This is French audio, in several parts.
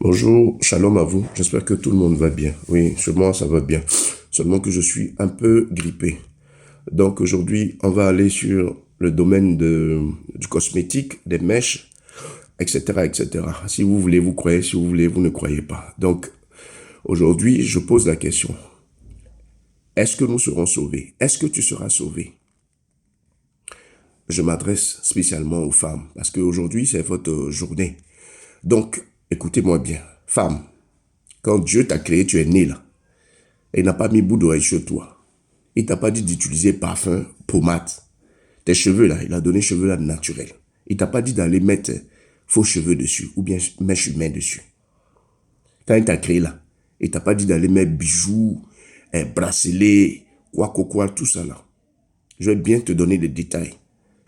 Bonjour, shalom à vous. J'espère que tout le monde va bien. Oui, chez moi, ça va bien. Seulement que je suis un peu grippé. Donc aujourd'hui, on va aller sur le domaine du cosmétique, des mèches, etc., etc. Si vous voulez, vous croyez. Si vous voulez, vous ne croyez pas. Donc aujourd'hui, je pose la question. Est-ce que nous serons sauvés? Est-ce que tu seras sauvé? Je m'adresse spécialement aux femmes parce qu'aujourd'hui, c'est votre journée. Donc, écoutez-moi bien. Femme, quand Dieu t'a créé, tu es né là. Et il n'a pas mis bout d'oreille sur toi. Il t'a pas dit d'utiliser parfum, pommade. Tes cheveux là, il a donné cheveux là naturels. Il t'a pas dit d'aller mettre faux cheveux dessus ou bien mèche humaine dessus. Quand il t'a créé là, il t'a pas dit d'aller mettre bijoux, bracelets, quoi, tout ça là. Je vais bien te donner des détails.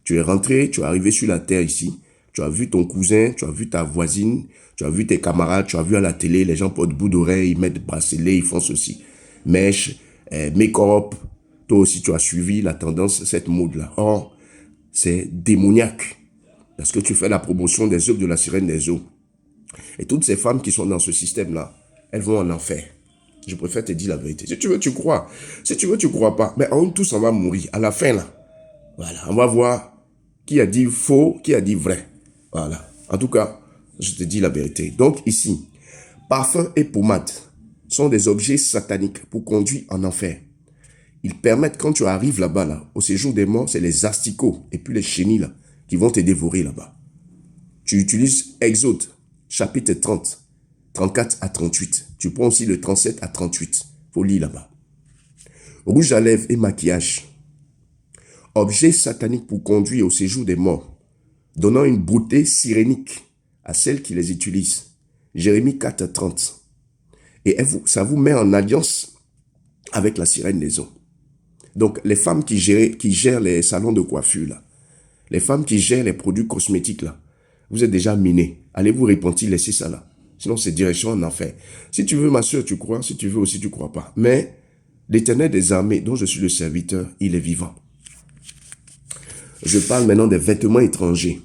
Tu es rentré, tu es arrivé sur la terre ici. Tu as vu ton cousin, tu as vu ta voisine, tu as vu tes camarades, tu as vu à la télé, les gens portent bout d'oreille, ils mettent bracelets, ils font ceci. Mèche, make-up, toi aussi tu as suivi la tendance, cette mode-là. Or, c'est démoniaque. Parce que tu fais la promotion des œuvres de la sirène des eaux. Et toutes ces femmes qui sont dans ce système-là, elles vont en enfer. Je préfère te dire la vérité. Si tu veux, tu crois. Si tu veux, tu crois pas. Mais on tous, on va mourir. À la fin, là, voilà, on va voir qui a dit faux, qui a dit vrai. Voilà. En tout cas, je te dis la vérité. Donc ici, parfum et pommade sont des objets sataniques pour conduire en enfer. Ils permettent, quand tu arrives là-bas, là, au séjour des morts, c'est les asticots et puis les chenilles là, qui vont te dévorer là-bas. Tu utilises Exode, chapitre 30, 34 à 38. Tu prends aussi le 37 à 38. Faut lire là-bas. Rouge à lèvres et maquillage. Objets sataniques pour conduire au séjour des morts, donnant une beauté sirénique à celles qui les utilisent. Jérémie 4, 30. Et ça vous met en alliance avec la sirène des eaux. Donc, les femmes qui gèrent les salons de coiffure, là, les femmes qui gèrent les produits cosmétiques, là, vous êtes déjà minés. Allez vous repentir, laissez ça là. Sinon, c'est direction en enfer. Si tu veux, ma soeur, tu crois. Si tu veux aussi, tu crois pas. Mais l'Éternel des armées, dont je suis le serviteur, il est vivant. Je parle maintenant des vêtements étrangers.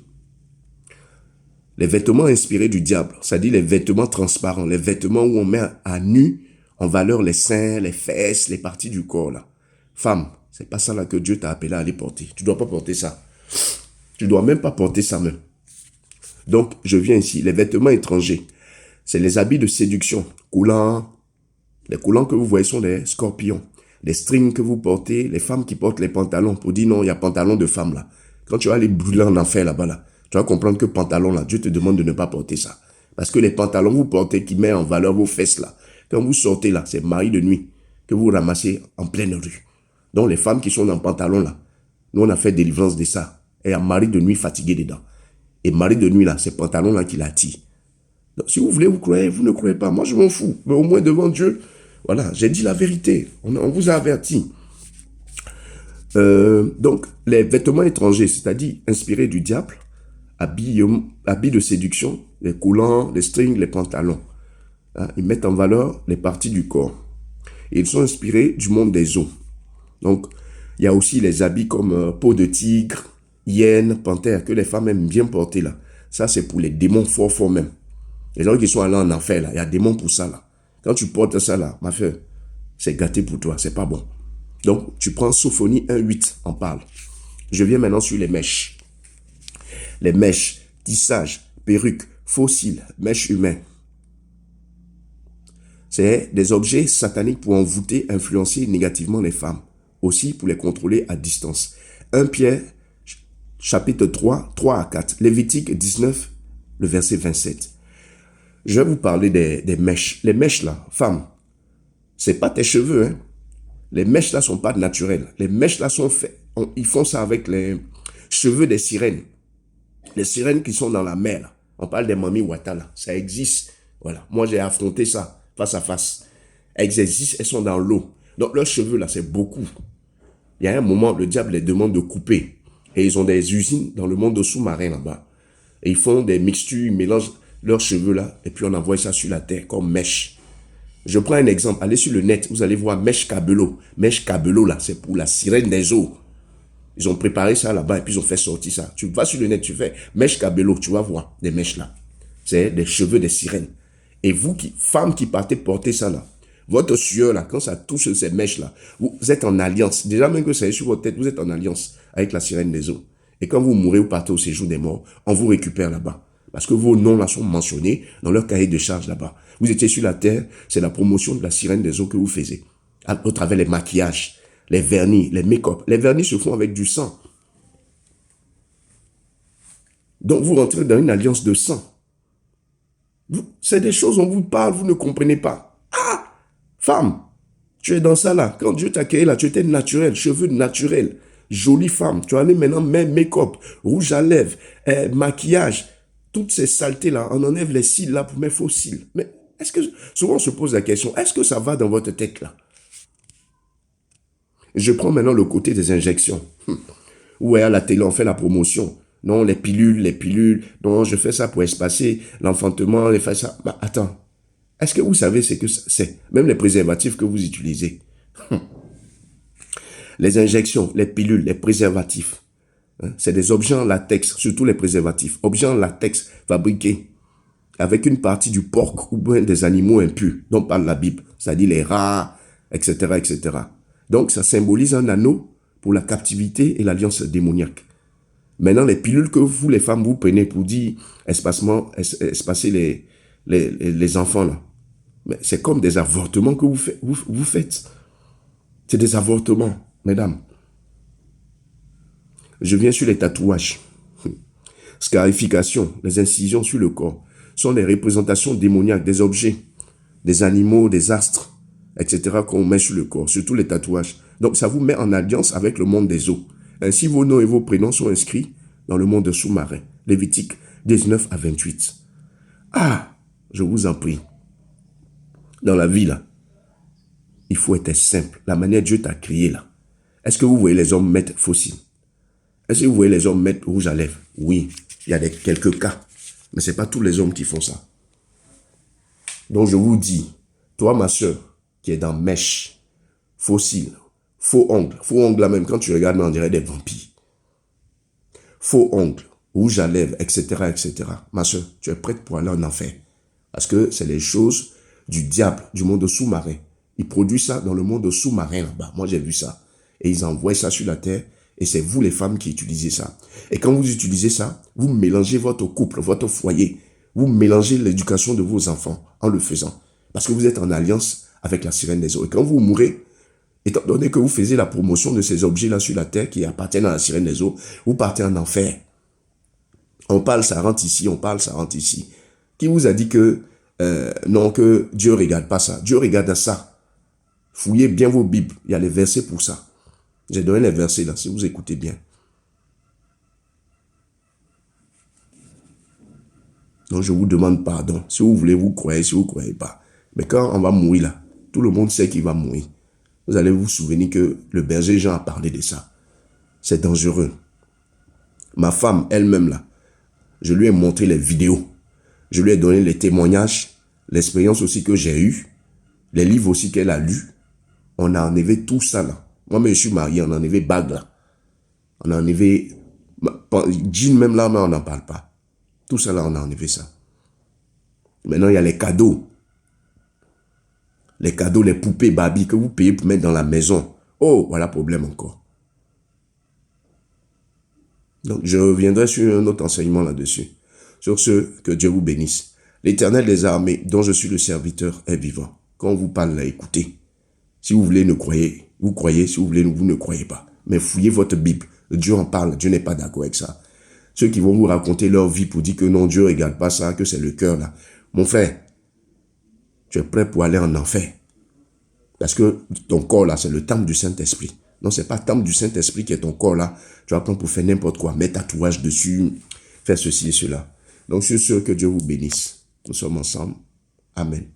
Les vêtements inspirés du diable, c'est-à-dire les vêtements transparents, les vêtements où on met à nu en valeur les seins, les fesses, les parties du corps là. Femme, c'est pas ça là que Dieu t'a appelé à aller porter. Tu dois pas porter ça. Tu dois même pas porter ça même. Donc, je viens ici. Les vêtements étrangers, c'est les habits de séduction, coulants. Les coulants que vous voyez sont des scorpions. Les strings que vous portez, les femmes qui portent les pantalons pour dire non, il y a pantalon de femme là. Quand tu vas aller brûler en enfer là-bas là, tu vas comprendre que pantalon là, Dieu te demande de ne pas porter ça. Parce que les pantalons que vous portez qui mettent en valeur vos fesses là, quand vous sortez là, c'est mari de nuit que vous ramassez en pleine rue. Donc les femmes qui sont dans pantalon là, nous on a fait délivrance de ça. Et il y a mari de nuit fatigué dedans. Et mari de nuit là, c'est pantalon là qui l'attire. Donc si vous voulez vous croyez, vous ne croyez pas, moi je m'en fous. Mais au moins devant Dieu, voilà, j'ai dit la vérité. On vous a averti. Donc, les vêtements étrangers, c'est-à-dire inspirés du diable, habits de séduction, les coulants, les strings, les pantalons. Hein, ils mettent en valeur les parties du corps. Et ils sont inspirés du monde des eaux. Donc, il y a aussi les habits comme peau de tigre, hyène, panthère, que les femmes aiment bien porter là. Ça, c'est pour les démons forts même. Les gens qui sont allés en enfer là, il y a des démons pour ça là. Quand tu portes ça là, ma frère, c'est gâté pour toi, c'est pas bon. Donc, tu prends Sophonie 1.8, on parle. Je viens maintenant sur les mèches. Les mèches, tissage, perruques, fossiles, mèches humaines. C'est des objets sataniques pour envoûter, influencer négativement les femmes. Aussi pour les contrôler à distance. 1 Pierre, chapitre 3, 3 à 4. Lévitique 19, le verset 27. Je vais vous parler des mèches. Les mèches là, femmes, c'est pas tes cheveux, hein. Les mèches là sont pas naturelles. Les mèches là sont faites, ils font ça avec les cheveux des sirènes. Les sirènes qui sont dans la mer là. On parle des mamies Wata là. Ça existe. Voilà. Moi j'ai affronté ça face à face. Elles existent, elles sont dans l'eau. Donc leurs cheveux là, c'est beaucoup. Il y a un moment, le diable les demande de couper. Et ils ont des usines dans le monde sous-marin là-bas. Et ils font des mixtures, ils mélangent leurs cheveux là, et puis on envoie ça sur la terre comme mèche. Je prends un exemple, allez sur le net, vous allez voir mèche cabelot. Mèche cabelot là, c'est pour la sirène des eaux. Ils ont préparé ça là-bas et puis ils ont fait sortir ça. Tu vas sur le net, tu fais mèche cabelot, tu vas voir des mèches là. C'est des cheveux des sirènes. Et vous, femmes qui partez porter ça là, votre sueur là, quand ça touche ces mèches là, vous êtes en alliance. Déjà même que ça est sur votre tête, vous êtes en alliance avec la sirène des eaux. Et quand vous mourrez, vous partez au séjour des morts, on vous récupère là-bas. Parce que vos noms là sont mentionnés dans leur cahier de charge là-bas. Vous étiez sur la terre, c'est la promotion de la sirène des eaux que vous faisiez. Au travers les maquillages, les vernis, les make-up. Les vernis se font avec du sang. Donc vous rentrez dans une alliance de sang. C'est des choses, on vous parle, vous ne comprenez pas. Ah, femme, tu es dans ça là. Quand Dieu t'a créé là, tu étais naturel, cheveux naturels, jolie femme. Tu as allé maintenant même make-up, rouge à lèvres, maquillage. Toutes ces saletés là, on enlève les cils là pour mettre faux cils. Mais est-ce que, souvent on se pose la question, est-ce que ça va dans votre tête là? Je prends maintenant le côté des injections. Ouais, à la télé, on fait la promotion. Non, les pilules. Non, je fais ça pour espacer l'enfantement, fait ça. Bah, attends. Est-ce que vous savez ce que c'est? Même les préservatifs que vous utilisez. Les injections, les pilules, les préservatifs. Hein, c'est des objets en latex, surtout les préservatifs. Objets en latex fabriqués avec une partie du porc ou bien des animaux impurs dont parle la Bible. C'est-à-dire les rats, etc., etc. Donc, ça symbolise un anneau pour la captivité et l'alliance démoniaque. Maintenant, les pilules que vous, les femmes, vous prenez pour dire espacer les enfants, là. Mais c'est comme des avortements que vous faites. C'est des avortements, mesdames. Je viens sur les tatouages. Scarification, les incisions sur le corps, sont des représentations démoniaques, des objets, des animaux, des astres, etc. qu'on met sur le corps, surtout les tatouages. Donc, ça vous met en alliance avec le monde des eaux. Ainsi, vos noms et vos prénoms sont inscrits dans le monde sous-marin. Lévitique 19 à 28. Ah, je vous en prie. Dans la vie, là, il faut être simple. La manière dont Dieu t'a créé, là. Est-ce que vous voyez les hommes mettre fossiles? Est-ce que vous voyez les hommes mettre rouge à lèvres? Oui, il y a quelques cas. Mais ce n'est pas tous les hommes qui font ça. Donc, je vous dis, toi, ma soeur, qui est dans mèche, fossile, faux ongles là même, quand tu regardes, on dirait des vampires. Faux ongles, rouge à lèvres, etc., etc. Ma soeur, tu es prête pour aller en enfer. Parce que c'est les choses du diable, du monde sous-marin. Ils produisent ça dans le monde sous-marin là-bas. Moi, j'ai vu ça. Et ils envoient ça sur la terre. Et c'est vous, les femmes, qui utilisez ça. Et quand vous utilisez ça, vous mélangez votre couple, votre foyer. Vous mélangez l'éducation de vos enfants en le faisant. Parce que vous êtes en alliance avec la sirène des eaux. Et quand vous mourrez, étant donné que vous faisiez la promotion de ces objets-là sur la terre qui appartiennent à la sirène des eaux, vous partez en enfer. On parle, ça rentre ici, on parle, ça rentre ici. Qui vous a dit que non, que Dieu ne regarde pas ça? Dieu regarde ça. Fouillez bien vos Bibles. Il y a les versets pour ça. J'ai donné les versets là, si vous écoutez bien. Donc je vous demande pardon. Si vous voulez, vous croyez, si vous ne croyez pas. Mais quand on va mourir là, tout le monde sait qu'il va mourir. Vous allez vous souvenir que le berger Jean a parlé de ça. C'est dangereux. Ma femme, elle-même là, je lui ai montré les vidéos. Je lui ai donné les témoignages, l'expérience aussi que j'ai eue, les livres aussi qu'elle a lus. On a enlevé tout ça là. Moi-même, je suis marié, on a enlevé bague là. On a enlevé jean même là, mais on n'en parle pas. Tout ça là, on a enlevé ça. Maintenant, il y a les cadeaux. Les cadeaux, les poupées Barbie que vous payez pour mettre dans la maison. Oh, voilà problème encore. Donc, je reviendrai sur un autre enseignement là-dessus. Sur ce, que Dieu vous bénisse. L'Éternel des armées, dont je suis le serviteur, est vivant. Quand on vous parle là, écoutez. Si vous voulez, ne croyez. Vous croyez, si vous voulez, vous ne croyez pas. Mais fouillez votre Bible. Dieu en parle. Dieu n'est pas d'accord avec ça. Ceux qui vont vous raconter leur vie pour dire que non, Dieu ne regarde pas ça, que c'est le cœur là. Mon frère, tu es prêt pour aller en enfer. Parce que ton corps là, c'est le temple du Saint-Esprit. Non, c'est pas le temple du Saint-Esprit qui est ton corps là. Tu vas prendre pour faire n'importe quoi. Mettre tatouage dessus, faire ceci et cela. Donc, je suis sûr que Dieu vous bénisse. Nous sommes ensemble. Amen.